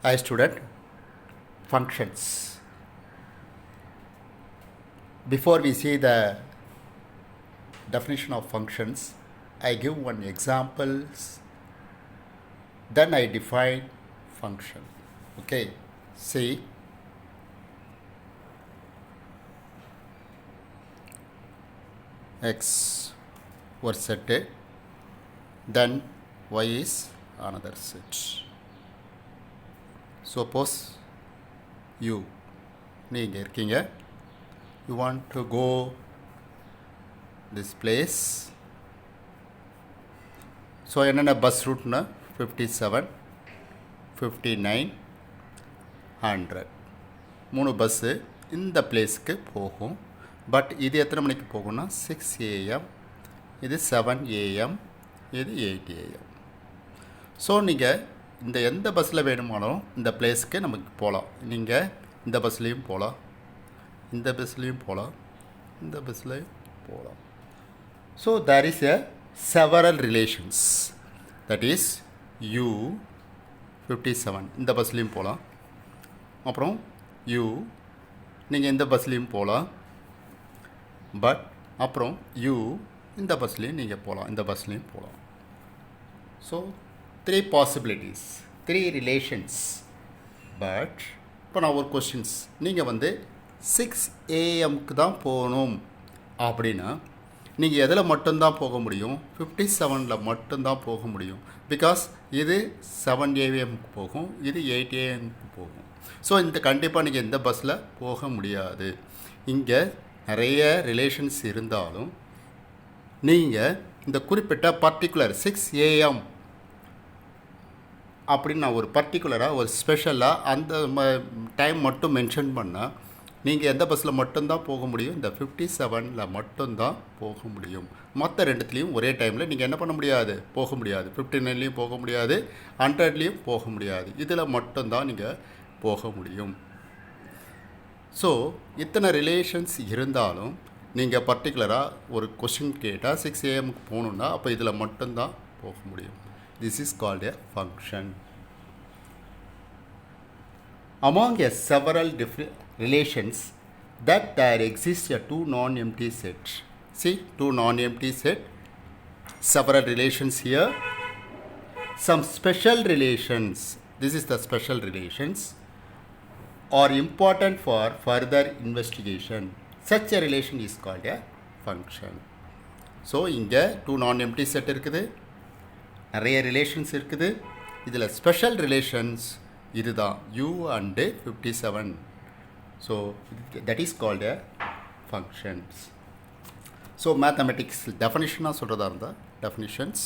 Hi student, functions. Before we see the definition of functions, I give one examples, then I define function. Okay, see, x ஒரு set, then y is another set. Suppose you நீங்கள் இருக்கீங்க, you want to go this place. So என்னென்ன bus ரூட்னா 57, 59, 100 மூணு bus இந்த பிளேஸுக்கு போகும். But இது எத்தனை மணிக்கு போகும்னா 6 AM, இது 7 AM, இது 8 AM. ஸோ நீங்கள் இந்த எந்த பஸ்ஸில் வேணுமானாலும் இந்த பிளேஸுக்கு நமக்கு போகலாம். நீங்கள் இந்த பஸ்லேயும் போகலாம், இந்த பஸ்லேயும் போகலாம், இந்த பஸ்லேயும் போகலாம். So there is a several relations, that is u 57 இந்த பஸ்லேயும் போகலாம், அப்புறம் u நீங்கள் இந்த பஸ்லேயும் போகலாம், பட் அப்புறம் u இந்த பஸ்லேயும் நீங்கள் போகலாம், இந்த பஸ்லேயும் போகலாம். So 3 possibilities, 3 relations. பட் இப்போ நான் ஒரு கொஸ்டின்ஸ், நீங்கள் வந்து 6 AM தான் போகணும் அப்படின்னா நீங்கள் எதில் மட்டும்தான் போக முடியும்? 57 மட்டும்தான் போக முடியும். பிகாஸ் இது 7 AM போகும், இது 8 AM போகும். ஸோ இந்த கண்டிப்பாக நீங்கள் எந்த பஸ்ஸில் போக முடியாது. இங்கே நிறைய ரிலேஷன்ஸ் இருந்தாலும் நீங்கள் இந்த குறிப்பிட்ட பர்டிகுலர் 6 AM அப்படின்னு நான் ஒரு பர்டிகுலராக ஒரு ஸ்பெஷலாக அந்த டைம் மட்டும் மென்ஷன் பண்ணால் நீங்கள் எந்த பஸ்ஸில் மட்டும்தான் போக முடியும்? இந்த 57 மட்டும்தான் போக முடியும். மற்ற ரெண்டுத்துலேயும் ஒரே டைமில் நீங்கள் என்ன பண்ண முடியாது? போக முடியாது. 59லேயும் போக முடியாது, 100லேயும் போக முடியாது. இதில் மட்டும்தான் நீங்கள் போக முடியும். ஸோ இத்தனை ரிலேஷன்ஸ் இருந்தாலும் நீங்கள் பர்டிகுலராக ஒரு கொஷின் கேட்டால் 6 AM போகணுன்னா அப்போ இதில் மட்டும்தான் போக முடியும். This is called a function. Among a several different relations that there exists a two non-empty set. See, two non-empty set, several relations here, some special relations, this is the special relations, are important for further investigation. Such a relation is called a function. So, இங்கே two non-empty set இருக்குது, நிறைய relations இருக்குது, இதில் special relations இதுதான் u and 57. So that is called a functions. ஸோ mathematics டெஃபனிஷனாக சொல்கிறதா இருந்தால் definitions,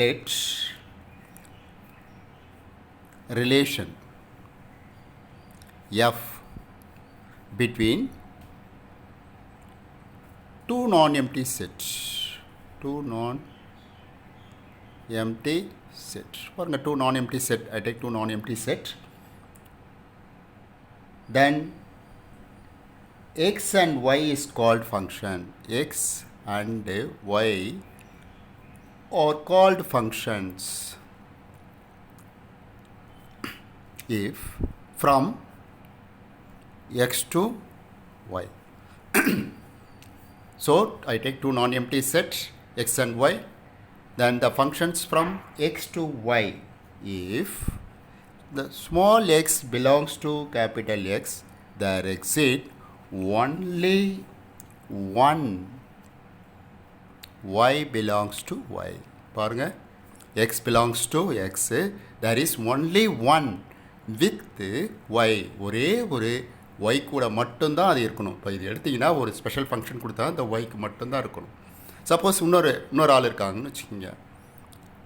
let relation f between two non-empty sets, two non-empty set. பாருங்க, two non-empty set, I take two non-empty set, then x and y is called function. X and y are called functions if from x to y. So I take two non-empty sets, x and y, then the functions from x to y if the small x belongs to capital X, there exists only one y belongs to y. பாருங்க, x belongs to x, there is only one with y. ஒரே ஒரு y கூட மட்டும்தான் அது இருக்கணும். இப்போ இது எடுத்திங்கன்னா ஒரு ஸ்பெஷல் ஃபங்க்ஷன் கொடுத்தா அந்த yக்கு மட்டும்தான் இருக்கணும். சப்போஸ் இன்னொரு ஆள் இருக்காங்கன்னு வச்சுக்கோங்க,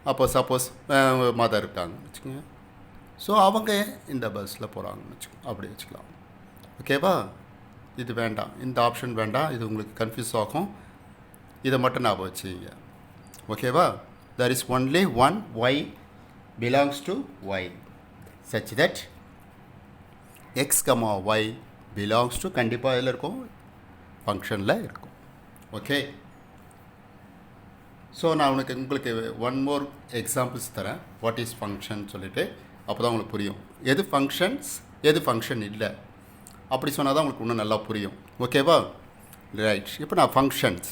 அப்போ சப்போஸ் மதர் இருக்காங்கன்னு வச்சுக்கோங்க, ஸோ அவங்க இந்த பஸ்ஸில் போகிறாங்கன்னு வச்சுக்கோங்க, அப்படி வச்சுக்கலாம். ஓகேவா? இது வேண்டாம், இந்த ஆப்ஷன் வேண்டாம், இது உங்களுக்கு கன்ஃபியூஸ் ஆகும். இதை மட்டும் ஞாபகம் வச்சுக்கிங்க. ஓகேவா? there is only one y belongs to y such that x, y belongs to கண்டிப்பாக இதில் இருக்கும், ஃபங்க்ஷனில் இருக்கும். ஓகே, ஸோ நான் உங்களுக்கு ஒன் மோர் எக்ஸாம்பிள்ஸ் தரேன். வாட் இஸ் ஃபங்க்ஷன் சொல்லிவிட்டு அப்போ தான் உங்களுக்கு புரியும் எது ஃபங்க்ஷன்ஸ் எது ஃபங்க்ஷன் இல்லை. அப்படி சொன்னால் தான் உங்களுக்கு இன்னும் நல்லா புரியும். ஓகேவா? ரைட். இப்போ நான் ஃபங்க்ஷன்ஸ்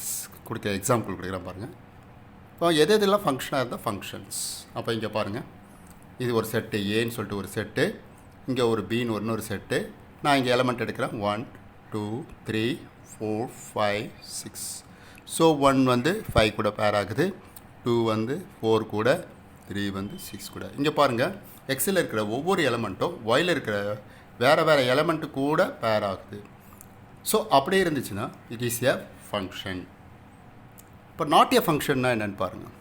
எக்ஸாம்பிள் கொடுக்குறேன் பாருங்கள். இப்போ எது எதெல்லாம் ஃபங்க்ஷனாக இருந்தால் ஃபங்க்ஷன்ஸ். அப்போ இங்கே பாருங்கள், இது ஒரு செட்டு ஏன்னு சொல்லிட்டு ஒரு செட்டு, இங்கே ஒரு பின்னு இன்னொரு செட்டு. நான் இங்கே எலமெண்ட் எடுக்கிறேன் 1 2 3 4 5 6. ஸோ 1 வந்து 5 கூட பேர் ஆகுது, 2 வந்து 4 கூட, 3 வந்து 6 கூட. இங்கே பாருங்கள், எக்ஸில் இருக்கிற ஒவ்வொரு எலமெண்ட்டும் ஒயில் இருக்கிற வேறு எலமெண்ட்டு கூட பேர் ஆகுது. ஸோ அப்படியே இருந்துச்சுன்னா இட் இஸ் எ ஃபங்க்ஷன். இப்போ நாட் எ ஃபங்க்ஷன்னா என்னென்னு பாருங்கள்.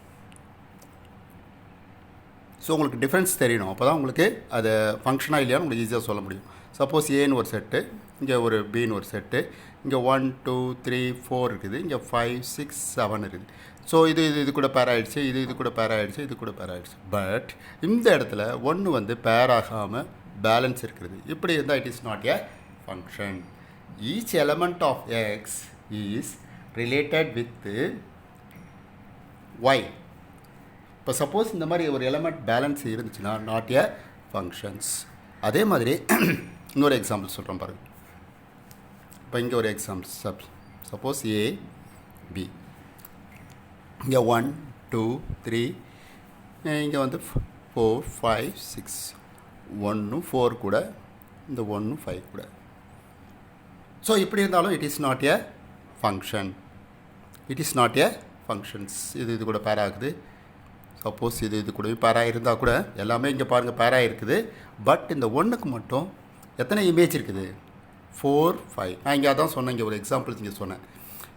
ஸோ உங்களுக்கு டிஃப்ரென்ஸ் தெரியணும், அப்போ தான் உங்களுக்கு அது ஃபங்க்ஷனாக இல்லையான்னு உங்களுக்கு ஈஸியாக சொல்ல முடியும். சப்போஸ் ஏன்னு ஒரு செட்டு, இங்கே ஒரு பின்னு ஒரு செட்டு, இங்கே 1 2 3 4 இருக்குது, இங்கே 5 6 7 இருக்குது. ஸோ இது கூட பேர் ஆகிடுச்சு, இது கூட பேர் ஆகிடுச்சு, இது கூட பேர் ஆகிடுச்சு. பட் இந்த இடத்துல 1 வந்து பேர் ஆகாமல் பேலன்ஸ் இருக்கிறது. இப்படி இருந்தால் it is not a function. Each element of x is related with y. இப்போ சப்போஸ் இந்த மாதிரி ஒரு எலமெண்ட் பேலன்ஸ் இருந்துச்சுன்னா நாட் எ ஃபங்க்ஷன்ஸ். அதே மாதிரி இன்னொரு எக்ஸாம்பிள் சொல்கிறேன் பாருங்கள். இப்போ இங்கே ஒரு எக்ஸாம்பிள், சப்போஸ் ஏ பி, இங்கே 1 2 3, இங்கே வந்து 4 5 6, 1 4 கூட, இந்த 1 5 கூட. ஸோ இப்படி இருந்தாலும் it is not a function. It is not a functions. இது கூட பேர் ஆகுது. சப்போஸ் இது கூட பேராக இருந்தால் கூட எல்லாமே இங்கே பாருங்கள் பேராக இருக்குது. பட் இந்த 1க்கு மட்டும் எத்தனை இமேஜ் இருக்குது? 4 5. நான் இங்கே அதான் சொன்னேன், இங்கே ஒரு எக்ஸாம்பிள் இங்கே சொன்னேன்.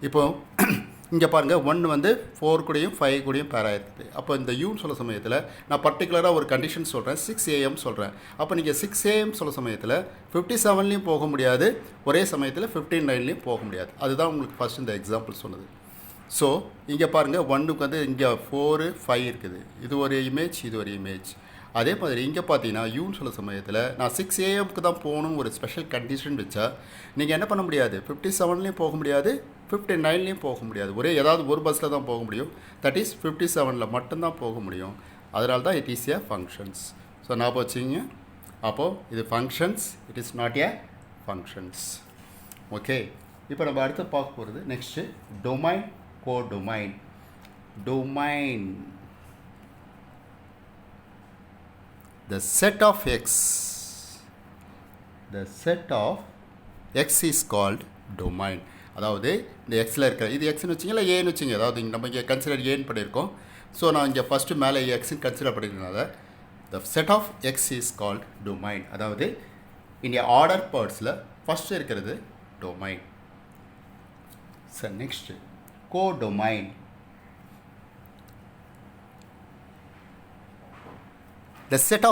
இப்போது இங்கே பாருங்கள் 1 வந்து 4 கூடயும் 5 கூடயும் பேராக இருக்குது. அப்போ இந்த யூன்னு சொல்ல சமயத்தில் நான் பர்டிகுலராக ஒரு கண்டிஷன் சொல்கிறேன், 6 AM சொல்கிறேன். அப்போ நீங்கள் 6 AM சொல்ல சமயத்தில் 57லேயும் போக முடியாது, ஒரே சமயத்தில் 59லேயும் போக முடியாது. அதுதான் உங்களுக்கு ஃபஸ்ட் இந்த எக்ஸாம்பிள் சொன்னது. ஸோ இங்கே பாருங்கள் 1க்கு வந்து இங்கே 4 5 இருக்குது, இது ஒரு இமேஜ், இது ஒரு இமேஜ். அதே மாதிரி இங்கே பார்த்தீங்கன்னா யூன்னு சொல்ல சமயத்தில் நான் 6 AMக்கு தான் போகணும் ஒரு ஸ்பெஷல் கண்டிஷன் வச்சா நீங்கள் என்ன பண்ண முடியாது, 57லேயும் போக முடியாது, 59லேயும் போக முடியாது. ஏதாவது ஒரு பஸ்ஸில் தான் போக முடியும். தட் இஸ் 57ல் மட்டும்தான் போக முடியும். அதனால தான் it is a functions. So ஞாபகம் வச்சுங்க. அப்போது இது functions, it is not a functions. Okay, இப்போ நம்ம அடுத்து பார்க்க போகிறது next domain, codomain. Domain, the set of x is called domain. அதாவது இந்த எக்ஸில் இருக்கிற இது எக்ஸ்ன்னு வச்சிங்க இல்லை ஏன்னு வச்சிங்க, அதாவது நம்ம இங்கே கன்சிடர் ஏன்னு பண்ணியிருக்கோம். ஸோ நான் இங்கே ஃபஸ்ட்டு மேலே எக்ஸ்ன்னு கன்சிடர் பண்ணிக்கிறதுனால the set of x is called domain. அதாவது இந்த ஆர்டர் பார்ட்ஸில் ஃபஸ்ட்டு இருக்கிறது domain. சரி, next codomain. The set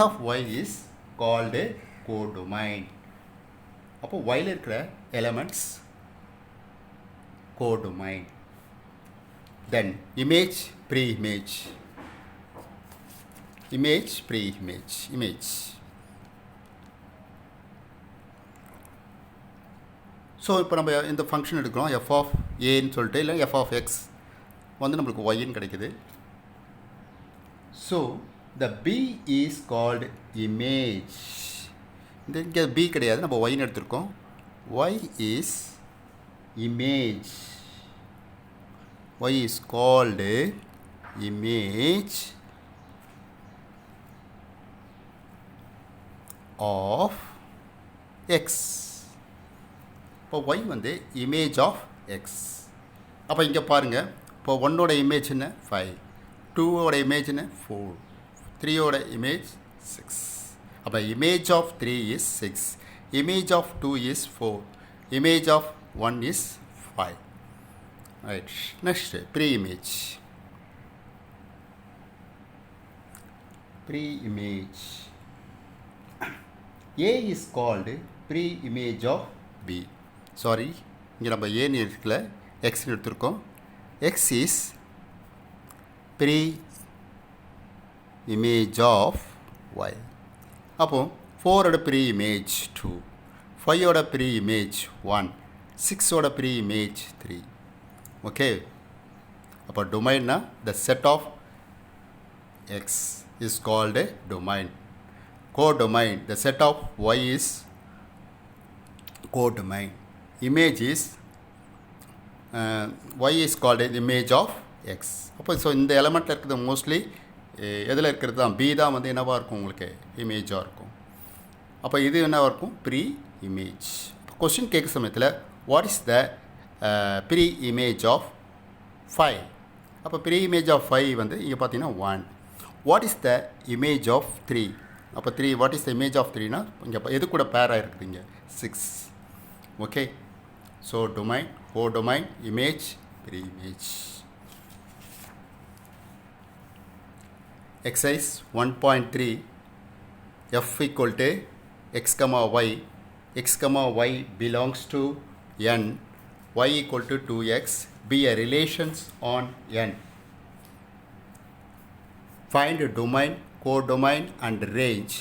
of y is called a codomain. அப்போ yல இருக்கிற elements codomain. Then image, pre-image, image. So இப்போ நம்ம இந்த ஃபங்க்ஷன் எடுக்கிறோம் f of aன்னு சொல்லிட்டு, இல்லை f of x வந்து நம்மளுக்கு yன்னு கிடைக்குது. So the b is called image. இங்கே b கிடையாது, நம்ம yன்னு எடுத்திருக்கோம். y is image. y is called image of x. இப்போ y வந்து image of x. அப்போ இங்கே பாருங்கள், இப்போ 1ஓட இமேஜ் என்ன 5, 2ஓட இமேஜ் என்ன 4, 3ஓட இமேஜ் 6. அப்போ image of 3 is 6, image of 2 is 4, image of 1 is 5. Right, next preimage. A is called pre-image of B. Sorry, இங்கே நம்ம ஏன்னு இருக்கல, எக்ஸ்ன்னு எடுத்திருக்கோம். x is pre-image of y. அப்போது 4ஓட pre-image 2, 5ஓட pre-image 1, 6ஓட pre-image 3. ஓகே, அப்போ டொமைன்னா the set of x is called a domain. Codomain, the set of y is codomain. Image is y is called the image of x. அப்போ so இந்த எலமெண்ட்டில் இருக்கிறது mostly எதில் இருக்கிறது தான் B தான் வந்து என்னவாக இருக்கும் உங்களுக்கு இமேஜாக இருக்கும். அப்போ இது என்னவாக இருக்கும் ப்ரீ இமேஜ். கொஸ்டின் கேட்குற சமயத்தில் what is the pre image of 5. அப்போ ப்ரீ இமேஜ் ஆஃப் 5 வந்து இங்கே பார்த்தீங்கன்னா 1. What is the image of 3. அப்போ 3 what is the image of 3னா இங்கே எது கூட பேராக இருக்குது இங்கே 6. Okay, so domain, codomain, image, pre image. Exercise 1.3 f equal to x comma y belongs to n, y equal to 2x, be a relations on n. Find domain, codomain and range.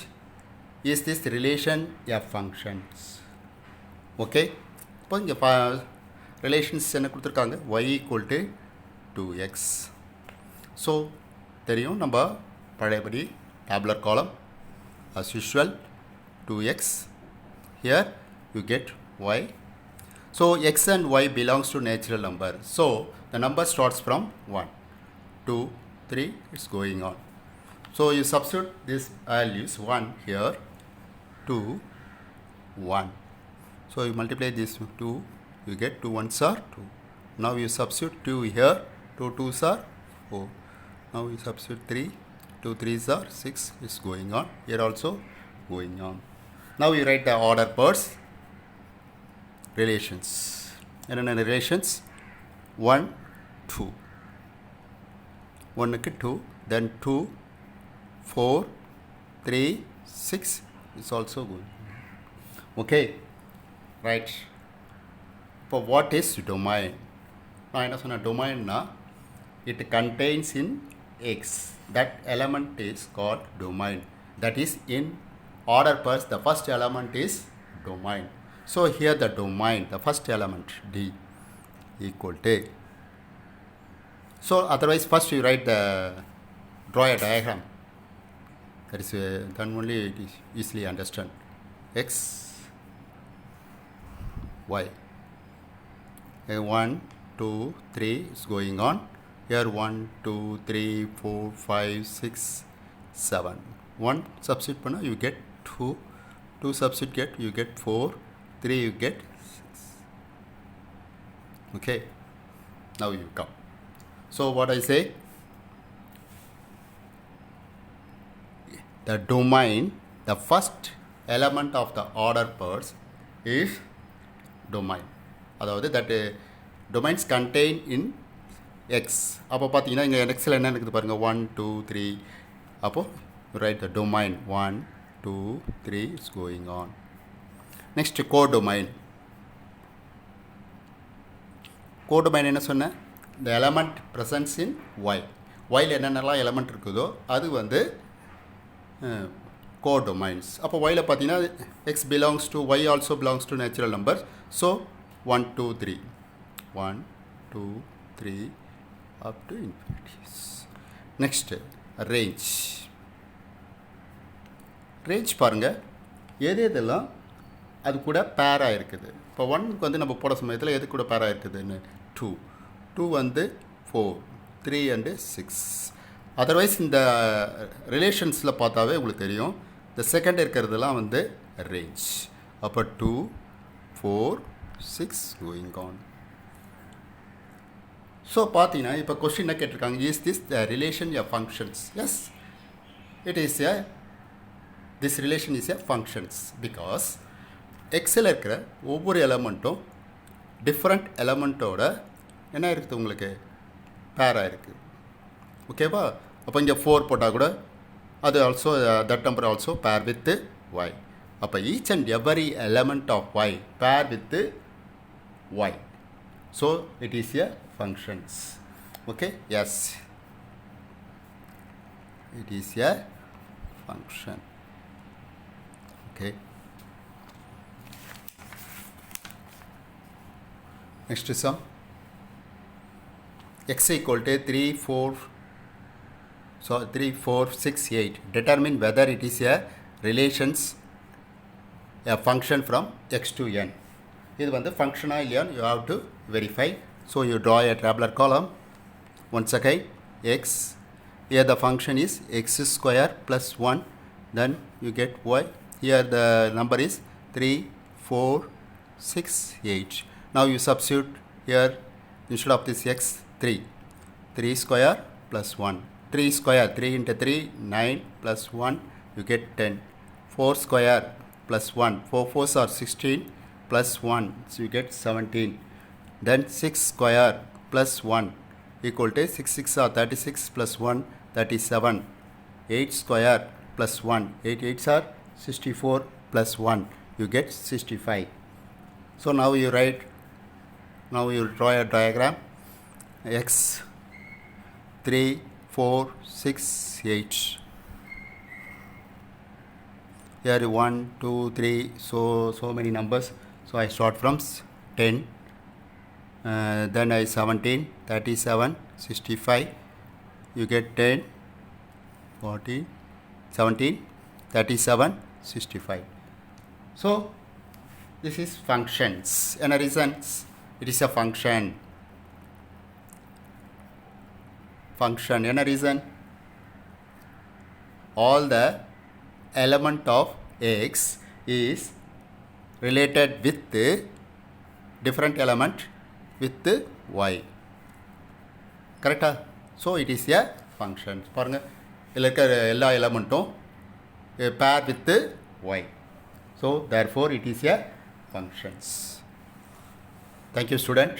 Is this relation a functions? Okay, இப்போ இங்கே relations என்ன கொடுத்துருக்காங்க y equal to 2x. So தெரியும் நம்ம பழையபடி tabular column as usual 2x, here you get y. So x and y belongs to natural number, so the number starts from 1 2 3 it's going on. So you substitute this values 1 here 2 1. So you multiply this 2, you get 2 1s are 2. Now you substitute 2 here, 2 2s are 4. Now you substitute 3, 2 3s are 6, is going on. Here also going on. Now you write the order pairs relations. And then relations 1 2. 1 க்கு 2, then 2 4 3 6 is also good. Okay, right. For what is domain? நான் என்ன சொன்ன domainனா it contains in x, that element is called domain. That is in order pairs the first element is domain. So here the domain, the first element d equal to, so otherwise first you write the draw a diagram, that is then only it is easily understand. X y 1 2 3 is going on. Here 1 2 3 4 5 6 7. 1 substitute panna you get 2, 2 substitute get you get 4, 3 you get 6. Okay, now you come. So what I say, the domain, the first element of the order pairs is domain. அதாவது that domains contain in x. அப்போ பார்த்தீங்கன்னா இங்கே எக்ஸில் என்ன இருக்குது பாருங்கள் 1 2 3. அப்போது write the domain 1 2 3 it's going on. Next codomain. Codomain என்ன சொன்னேன், the element presence in y. ஒயில் என்னென்னலாம் எலமெண்ட் இருக்குதோ அது வந்து கோடொமைன்ஸ். அப்போ ஒயில் பார்த்தீங்கன்னா x belongs to y also belongs to natural number. So 1 2 3 1 2 3 up to infinity. Next range. Range பாருங்கள் எது எதெல்லாம் அது கூட பேராக இருக்குது. இப்போ 1க்கு வந்து நம்ம போட சமயத்தில் எது கூட பேராக இருக்குதுன்னு 2, 2 வந்து 4, 3 அண்டு 6. அதர்வைஸ் இந்த ரிலேஷன்ஸில் பார்த்தாவே உங்களுக்கு தெரியும் இந்த செகண்ட் இருக்கிறதுலாம் வந்து ரேஞ்ச். அப்போ 2 4 6 கோயிங் ஆன். ஸோ பார்த்தீங்கன்னா இப்போ கொஸ்டின் என்ன கேட்டிருக்காங்க, is this the relation a functions? Yes, it is a, this relation is a functions because எக்ஸில் இருக்கிற ஒவ்வொரு எலமெண்ட்டும் டிஃப்ரெண்ட் எலமெண்ட்டோட என்ன இருக்குது உங்களுக்கு பேராக இருக்குது. ஓகேவா? அப்போ இங்கே 4 போட்டால் கூட அது also that number also pair with Y. அப்போ each and every element of Y pair with Y. So it is a functions. Okay, yes, it is a function. Okay, next sum. X equal to 3 4 So 3, 4, 6, 8. Determine whether it is a relations, a function from x to n. இது வந்து ஃபங்க்ஷனா இல்லையான்னு you have to verify. So you draw a tabular column. Once again, x. Here the function is x square plus 1. Then you get y. Here the number is 3, 4, 6, 8. Now you substitute here instead of this x 3. 3 square plus 1. 3 square, 3 into 3, 9 plus 1, you get 10. 4 square plus 1, 4 4s are 16 plus 1, so you get 17. Then 6 square plus 1 equal to 6 6 are 36 plus 1, 37. 8 square plus 1, 8 8s are 64 plus 1, you get 65. So now you draw a diagram. X 3, 4, 6, 8. Here 1, 2, 3, so many numbers. So I start from 10. Then I 17, 37, 65. You get 10, 40, 17, 37, 65. So this is functions. And a reasons it is a function. Function. And a reason all the element of x is related with the different element with the y. Correct? So it is a function. பாருங்க இதுல இருக்க எல்லா எலிமெண்ட்டும் pair with the y. So therefore it is a functions. Thank you, student.